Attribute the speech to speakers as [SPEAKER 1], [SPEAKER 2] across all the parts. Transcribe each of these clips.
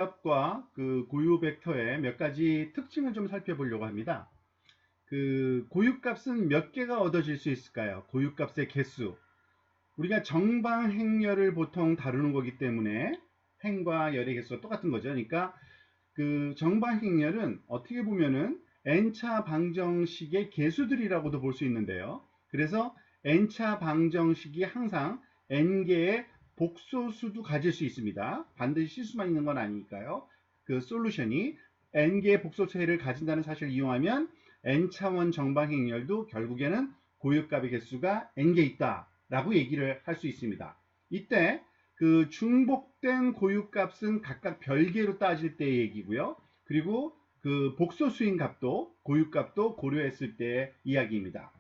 [SPEAKER 1] 값과 그 고유 벡터의 몇 가지 특징을 좀 살펴보려고 합니다. 그 고유값은 몇 개가 얻어질 수 있을까요? 고유값의 개수. 우리가 정방 행렬을 보통 다루는 거기 때문에 행과 열의 개수가 똑같은 거죠. 그러니까 그 정방 행렬은 어떻게 보면은 n차 방정식의 개수들이라고도 볼 수 있는데요. 그래서 n차 방정식이 항상 n개의 복소수도 가질 수 있습니다. 반드시 실수만 있는 건 아니니까요. 그 솔루션이 n개의 복소수를 가진다는 사실을 이용하면 n차원 정방 행렬도 결국에는 고유값의 개수가 n개 있다 라고 얘기를 할 수 있습니다. 이때 그 중복된 고유값은 각각 별개로 따질 때의 얘기고요. 그리고 그 복소수인 값도 고유값도 고려했을 때의 이야기입니다.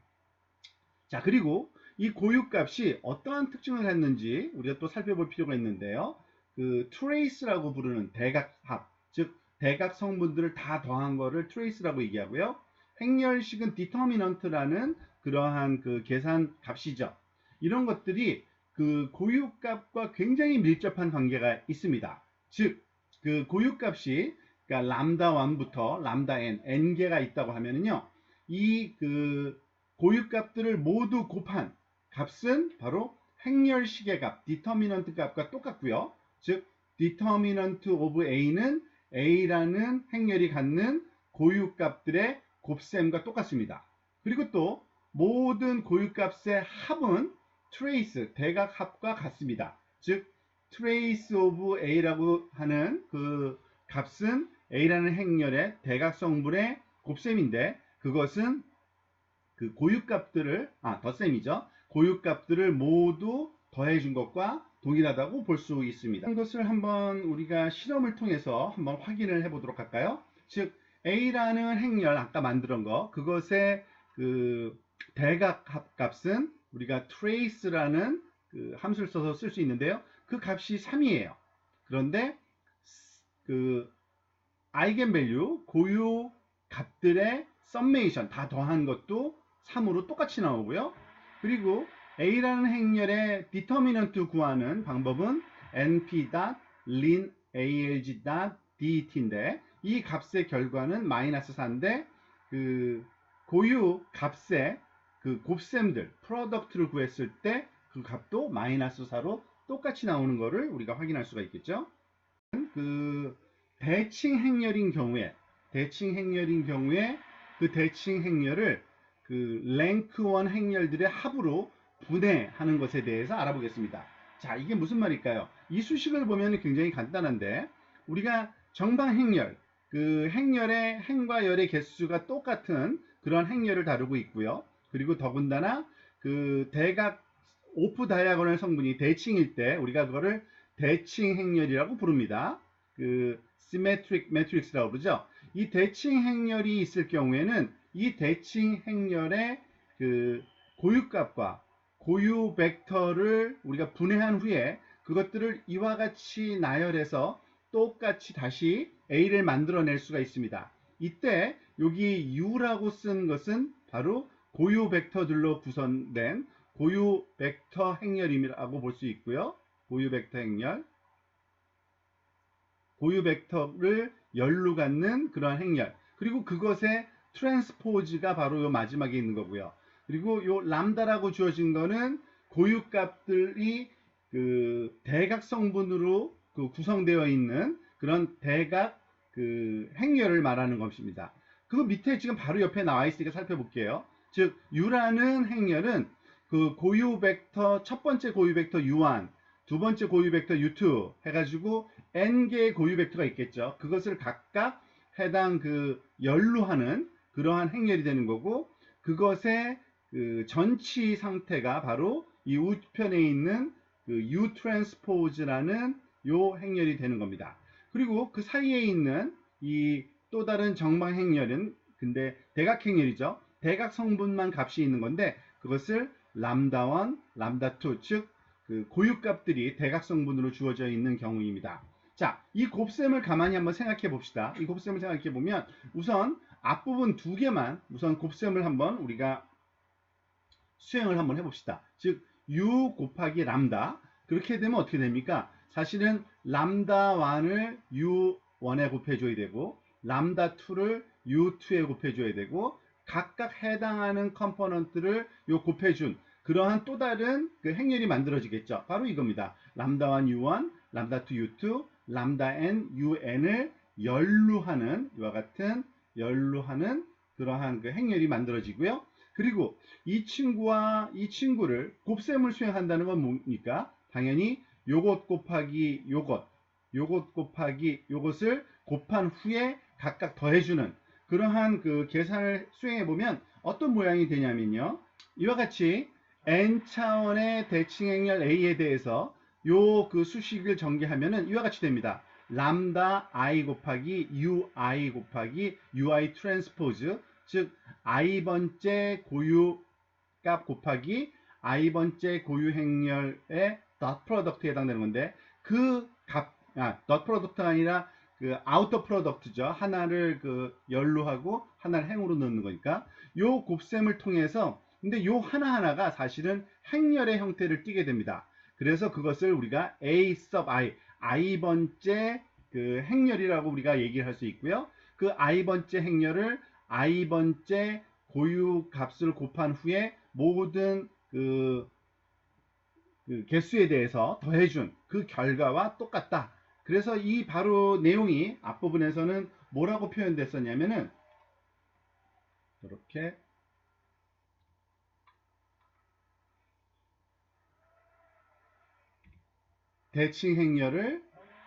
[SPEAKER 1] 자, 그리고 이 고유값이 어떠한 특징을 갖는지 우리가 또 살펴볼 필요가 있는데요. 그 트레이스라고 부르는 대각합, 즉 대각 성분들을 다 더한 거를 트레이스라고 얘기하고요. 행렬식은 디터미넌트라는 그러한 그 계산 값이죠. 이런 것들이 그 고유값과 굉장히 밀접한 관계가 있습니다. 즉, 그 고유값이 그러니까 람다 1부터 람다 n개가 있다고 하면은요. 이 그 고유값들을 모두 곱한 값은 바로 행렬식의 값, 디터미넌트 값과 똑같고요. 즉, 디터미넌트 오브 a는 a라는 행렬이 갖는 고유값들의 곱셈과 똑같습니다. 그리고 또 모든 고유값의 합은 트레이스, 대각합과 같습니다. 즉, 트레이스 오브 a라고 하는 그 값은 a라는 행렬의 대각성분의 곱셈인데 그것은 그 고유값들을 덧셈이죠. 고유값들을 모두 더해준 것과 동일하다고 볼 수 있습니다. 이것을 한번 우리가 실험을 통해서 한번 확인을 해보도록 할까요? 즉 a라는 행렬 아까 만든 거 그것의 그 대각합 값은 우리가 trace라는 그 함수를 써서 쓸 수 있는데요. 그 값이 3이에요. 그런데 그 아이겐밸류 고유 값들의 썸메이션 다 더한 것도 3으로 똑같이 나오고요. 그리고 a라는 행렬의 디터미넌트 구하는 방법은 np.lin alg.det인데 이 값의 결과는 마이너스 4인데 그 고유 값의 그 곱셈들 프로덕트를 구했을 때 그 값도 마이너스 4로 똑같이 나오는 것을 우리가 확인할 수가 있겠죠. 그 대칭 행렬인 경우에 그 대칭 행렬을 그 랭크 1 행렬들의 합으로 분해하는 것에 대해서 알아보겠습니다. 자, 이게 무슨 말일까요? 이 수식을 보면 굉장히 간단한데 우리가 정방 행렬, 그 행렬의 행과 열의 개수가 똑같은 그런 행렬을 다루고 있고요. 그리고 더군다나 그 대각 오프 다이아고널 성분이 대칭일 때 우리가 그거를 대칭 행렬이라고 부릅니다. 그 시메트릭 매트릭스라고 그러죠. 이 대칭 행렬이 있을 경우에는 이 대칭 행렬의 그 고유값과 고유 벡터를 우리가 분해한 후에 그것들을 이와 같이 나열해서 똑같이 다시 A를 만들어낼 수가 있습니다. 이때 여기 U라고 쓴 것은 바로 고유 벡터들로 구성된 고유 벡터 행렬이라고 볼 수 있고요. 고유 벡터 행렬. 고유 벡터를 열로 갖는 그러한 행렬. 그리고 그것의 트랜스포즈가 바로 요 마지막에 있는 거고요. 그리고 요 람다라고 주어진 거는 고유값들이 그 대각 성분으로 그 구성되어 있는 그런 대각 그 행렬을 말하는 것입니다. 그 밑에 지금 바로 옆에 나와 있으니까 살펴볼게요. 즉 U라는 행렬은 그 고유 벡터 첫 번째 고유 벡터 U1, 두 번째 고유 벡터 U2 해가지고 n개의 고유 벡터가 있겠죠. 그것을 각각 해당 그 열로 하는 그러한 행렬이 되는 거고 그것의 그 전치 상태가 바로 이 우편에 있는 그 U 트랜스포즈라는 요 행렬이 되는 겁니다. 그리고 그 사이에 있는 이 또 다른 정방 행렬은 근데 대각 행렬이죠. 대각 성분만 값이 있는 건데 그것을 람다 1, 람다 2, 즉 그 고유값들이 대각성분으로 주어져 있는 경우입니다. 자, 이 곱셈을 가만히 한번 생각해 봅시다. 이 곱셈을 생각해 보면 우선 앞부분 두 개만 우선 곱셈을 한번 우리가 수행을 한번 해봅시다. 즉 U 곱하기 람다 그렇게 되면 어떻게 됩니까? 사실은 람다1을 u1에 곱해줘야 되고 람다2를 u2에 곱해줘야 되고 각각 해당하는 컴포넌트를 요 곱해준 그러한 또 다른 그 행렬이 만들어지겠죠. 바로 이겁니다. 람다1 u1, 람다2 u2, 람다n un을 연루하는 이와 같은 연루하는 그러한 그 행렬이 만들어지고요. 그리고 이 친구와 이 친구를 곱셈을 수행한다는 건 뭡니까? 당연히 요것 곱하기 요것, 요것 곱하기 요것을 곱한 후에 각각 더해주는 그러한 그 계산을 수행해 보면 어떤 모양이 되냐면요. 이와 같이 n차원의 대칭행렬 A에 대해서 요 그 수식을 전개하면은 이와 같이 됩니다. 람다 i 곱하기 ui 곱하기 ui 트랜스포즈, 즉 i번째 고유값 곱하기 i번째 고유 행렬의 덧 프로덕트에 해당되는 건데 덧 프로덕트가 아니라 그 아우터 프로덕트죠. 하나를 그 연루하고 하나를 행으로 넣는 거니까 요 곱셈을 통해서 근데 요 하나하나가 사실은 행렬의 형태를 띠게 됩니다. 그래서 그것을 우리가 a sub i번째 그 행렬이라고 우리가 얘기를 할 수 있고요. 그 i번째 행렬을 i번째 고유 값을 곱한 후에 모든 그 개수에 대해서 더해준 그 결과와 똑같다. 그래서 이 바로 내용이 앞부분에서는 뭐라고 표현됐었냐면은 이렇게 대칭 행렬을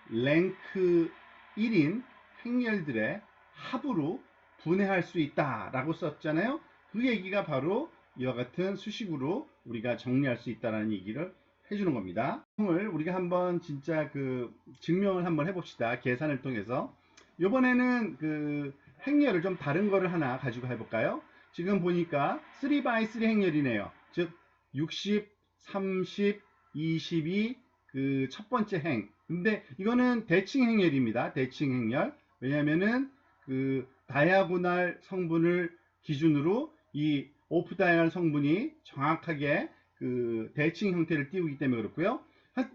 [SPEAKER 1] 랭크 1인 행렬들의 합으로 분해할 수 있다라고 썼잖아요. 그 얘기가 바로 이와 같은 수식으로 우리가 정리할 수 있다는 얘기를 해주는 겁니다. 우리가 한번 진짜 그 증명을 한번 해봅시다. 계산을 통해서. 이번에는 그 행렬을 좀 다른 거를 하나 가지고 해볼까요? 지금 보니까 3x3 행렬이네요. 즉 60, 30, 22 그 첫 번째 행. 근데 이거는 대칭 행렬입니다. 대칭 행렬. 왜냐면은 그 다이아고날 성분을 기준으로 이 오프 다이아고날 성분이 정확하게 그 대칭 형태를 띄우기 때문에 그렇고요.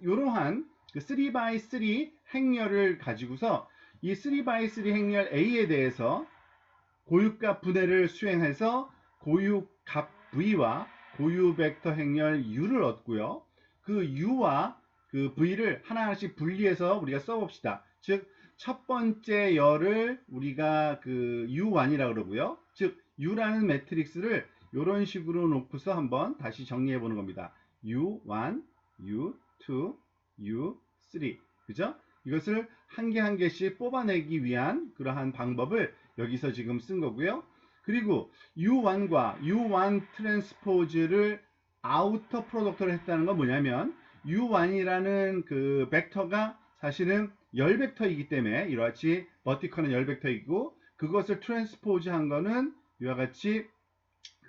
[SPEAKER 1] 이러한 그 3x3 행렬을 가지고서 이 3x3 행렬 A에 대해서 고유값 분해를 수행해서 고유값 V와 고유 벡터 행렬 U를 얻고요. 그 U와 그 V를 하나하나씩 분리해서 우리가 써봅시다. 즉, 첫 번째 열을 우리가 그 U1이라고 그러고요. 즉, U라는 매트릭스를 이런 식으로 놓고서 한번 다시 정리해 보는 겁니다. U1, U2, U3. 그죠? 이것을 한 개 한 개씩 뽑아내기 위한 그러한 방법을 여기서 지금 쓴 거고요. 그리고 U1과 U1 트랜스포즈를 아우터 프로덕트를 했다는 건 뭐냐면 U1이라는 그 벡터가 사실은 열 벡터이기 때문에 이와 같이 버티컬은 열 벡터이고 그것을 트랜스포즈 한 거는 이와 같이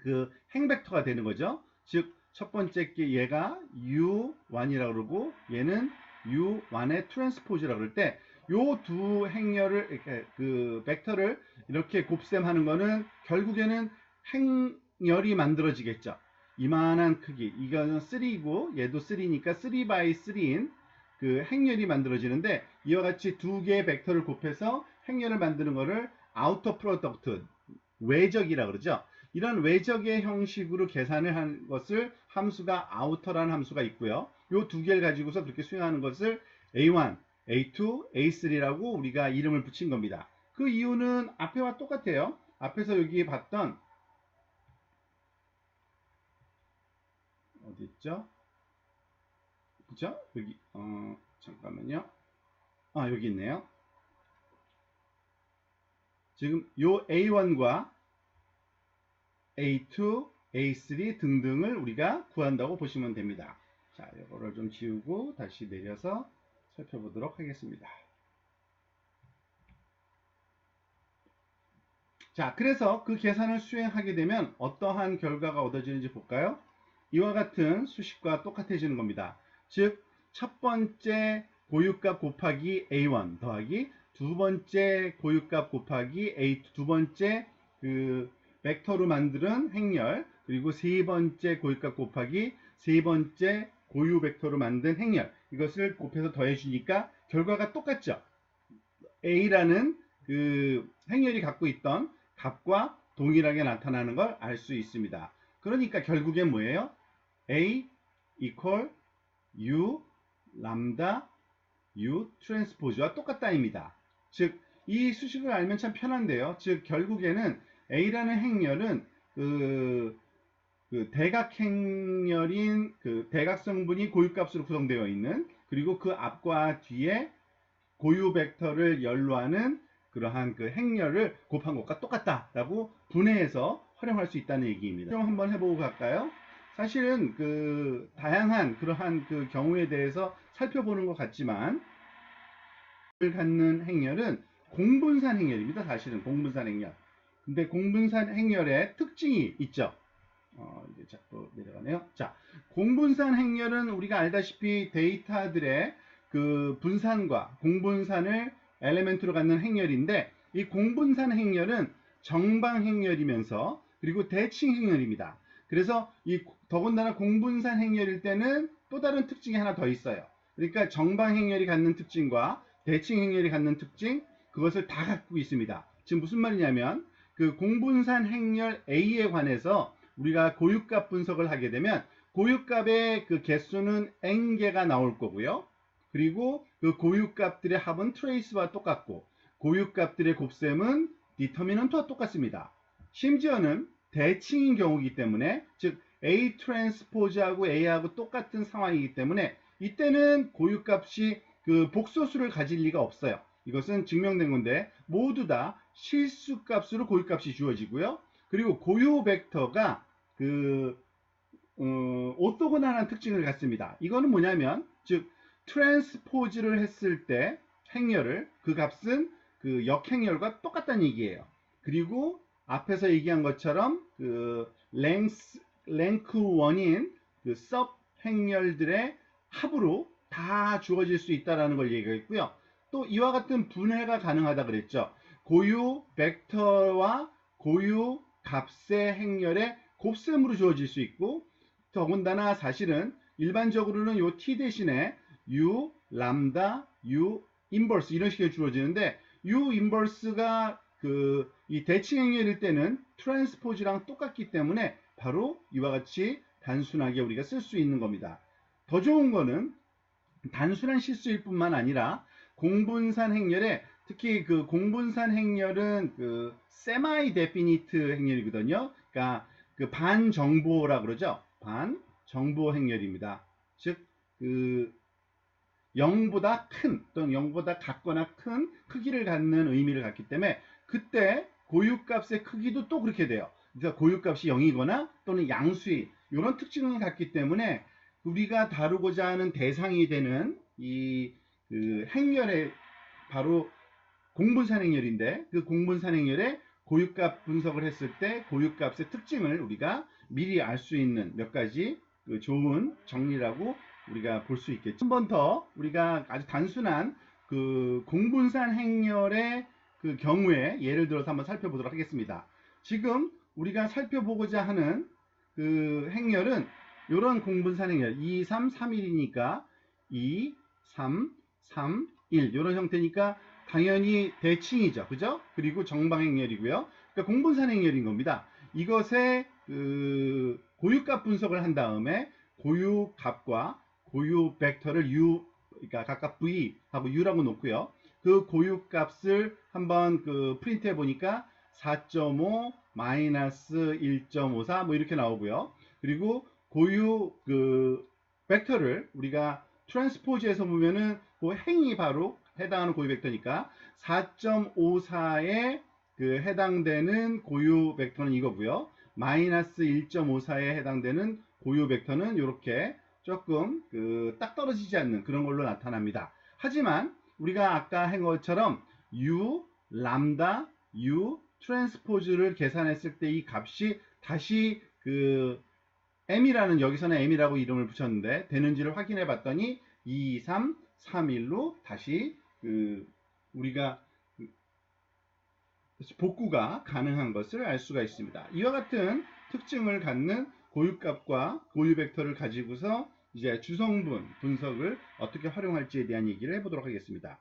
[SPEAKER 1] 그 행벡터가 되는 거죠. 즉 첫 번째 게 얘가 U1이라고 그러고 얘는 U1의 트랜스포즈라고 그럴 때 요 두 행렬을 이렇게 그 벡터를 이렇게 곱셈하는 거는 결국에는 행렬이 만들어지겠죠. 이만한 크기, 이거는 3이고 얘도 3니까 3x3인 그 행렬이 만들어지는데 이와 같이 두 개의 벡터를 곱해서 행렬을 만드는 거를 아우터 프로덕트, 외적이라고 그러죠. 이런 외적의 형식으로 계산을 한 것을 함수가 아우터라는 함수가 있고요. 이 두 개를 가지고서 그렇게 수행하는 것을 A1, A2, A3라고 우리가 이름을 붙인 겁니다. 그 이유는 앞에와 똑같아요. 앞에서 여기 봤던 어디 있죠? 그죠? 여기 잠깐만요. 여기 있네요. 지금 요 A1과 A2, A3 등등을 우리가 구한다고 보시면 됩니다. 자, 이거를 좀 지우고 다시 내려서 살펴보도록 하겠습니다. 자, 그래서 그 계산을 수행하게 되면 어떠한 결과가 얻어지는지 볼까요? 이와 같은 수식과 똑같아지는 겁니다. 즉, 첫 번째 고유값 곱하기 A1 더하기 두 번째 고유값 곱하기 A2 두 번째 그 벡터로 만드는 행렬 그리고 세 번째 고유값 곱하기 세 번째 고유 벡터로 만든 행렬, 이것을 곱해서 더해주니까 결과가 똑같죠. A라는 그 행렬이 갖고 있던 값과 동일하게 나타나는 걸 알 수 있습니다. 그러니까 결국엔 뭐예요? A equal U 람다 U 트랜스포즈와 똑같다입니다. 즉, 이 수식을 알면 참 편한데요. 즉, 결국에는 A라는 행렬은 그 대각 행렬인 그 대각성분이 고유값으로 구성되어 있는, 그리고 그 앞과 뒤에 고유 벡터를 연로하는 그러한 그 행렬을 곱한 것과 똑같다라고 분해해서 활용할 수 있다는 얘기입니다. 좀 한번 해보고 갈까요? 사실은 그 다양한 그러한 그 경우에 대해서 살펴보는 것 같지만, 갖는 행렬은 공분산 행렬입니다. 사실은 공분산 행렬. 근데 공분산 행렬의 특징이 있죠. 이제 자꾸 내려가네요. 자, 공분산 행렬은 우리가 알다시피 데이터들의 그 분산과 공분산을 엘리멘트로 갖는 행렬인데, 이 공분산 행렬은 정방 행렬이면서 그리고 대칭 행렬입니다. 그래서 이 더군다나 공분산 행렬일 때는 또 다른 특징이 하나 더 있어요. 그러니까 정방 행렬이 갖는 특징과 대칭 행렬이 갖는 특징, 그것을 다 갖고 있습니다. 지금 무슨 말이냐면, 그 공분산 행렬 A에 관해서 우리가 고유값 분석을 하게 되면 고유값의 그 개수는 n개가 나올 거고요. 그리고 그 고유값들의 합은 트레이스와 똑같고, 고유값들의 곱셈은 디터미넌트와 똑같습니다. 심지어는 대칭인 경우이기 때문에, 즉 A 트랜스포즈하고 A하고 똑같은 상황이기 때문에 이때는 고유값이 그 복소수를 가질 리가 없어요. 이것은 증명된 건데, 모두 다 실수값으로 고유값이 주어지고요. 그리고 고유 벡터가 그 오토고널한 특징을 갖습니다. 이거는 뭐냐면, 즉 트랜스포즈를 했을 때 행렬을, 그 값은 그 역행렬과 똑같다는 얘기예요. 그리고 앞에서 얘기한 것처럼 그 랭크 1인 그 섭 행렬들의 합으로 다 주어질 수 있다는 걸 얘기했고요. 또 이와 같은 분해가 가능하다 그랬죠. 고유 벡터와 고유 값의 행렬의 곱셈으로 주어질 수 있고, 더군다나 사실은 일반적으로는 요 t 대신에 u 람다 u 인버스 이런 식으로 주어지는데, u 인버스가 그 이 대칭 행렬일 때는 트랜스포즈랑 똑같기 때문에 바로 이와 같이 단순하게 우리가 쓸 수 있는 겁니다. 더 좋은 거는 단순한 실수일 뿐만 아니라 공분산 행렬에, 특히 그 공분산 행렬은 그 세마이 데피니트 행렬이거든요. 그러니까 그 반정보라 그러죠. 반정보 행렬입니다. 즉 그 0보다 큰 또는 0보다 같거나 큰 크기를 갖는 의미를 갖기 때문에, 그때 고유값의 크기도 또 그렇게 돼요. 그러니까 고유값이 0이거나 또는 양수의 이런 특징을 갖기 때문에 우리가 다루고자 하는 대상이 되는 이 그 행렬의 바로 공분산 행렬인데, 그 공분산 행렬의 고유값 분석을 했을 때 고유값의 특징을 우리가 미리 알 수 있는 몇 가지 그 좋은 정리라고 우리가 볼 수 있겠죠. 한 번 더 우리가 아주 단순한 그 공분산 행렬의 그 경우에 예를 들어서 한번 살펴보도록 하겠습니다. 지금 우리가 살펴보고자 하는 그 행렬은 이런 공분산 행렬 2, 3, 3, 1이니까 2, 3, 3, 1 이런 형태니까 당연히 대칭이죠. 그죠? 그리고 정방 행렬이고요. 그러니까 공분산 행렬인 겁니다. 이것의 그 고유값 분석을 한 다음에 고유값과 고유 벡터를 u, 그러니까 각각 v 하고 u라고 놓고요. 그 고유값을 한번 그 프린트 해 보니까 4.5 마이너스 1.54 뭐 이렇게 나오고요. 그리고 고유 그 벡터를 우리가 트랜스포즈에서 보면은 그 행이 바로 해당하는 고유 벡터니까 4.54에 그 해당되는 고유 벡터는 이거고요. 마이너스 1.54에 해당되는 고유 벡터는 이렇게 조금 그 딱 떨어지지 않는 그런 걸로 나타납니다. 하지만 우리가 아까 한 것처럼 u 람다 u 트랜스포즈를 계산했을 때 이 값이 다시 그 m이라는, 여기서는 m이라고 이름을 붙였는데 되는지를 확인해 봤더니 2, 3, 3, 1로 다시 그 우리가 복구가 가능한 것을 알 수가 있습니다. 이와 같은 특징을 갖는 고유값과 고유 벡터를 가지고서 이제 주성분 분석을 어떻게 활용할지에 대한 얘기를 해보도록 하겠습니다.